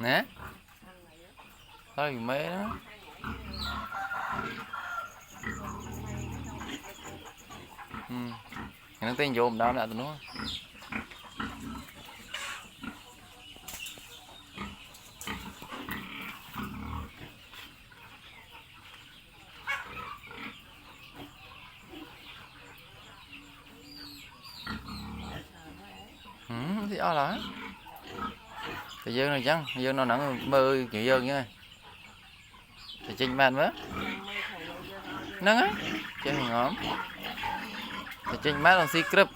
nè thôi mấy đó nó tên vô đâu nè tụi nó thì ó là thì dương này chăng dương nó nặng mơ kiểu dương nha thì trình bàn với nắng á chơi hình ốm thì trình mát bằng si grip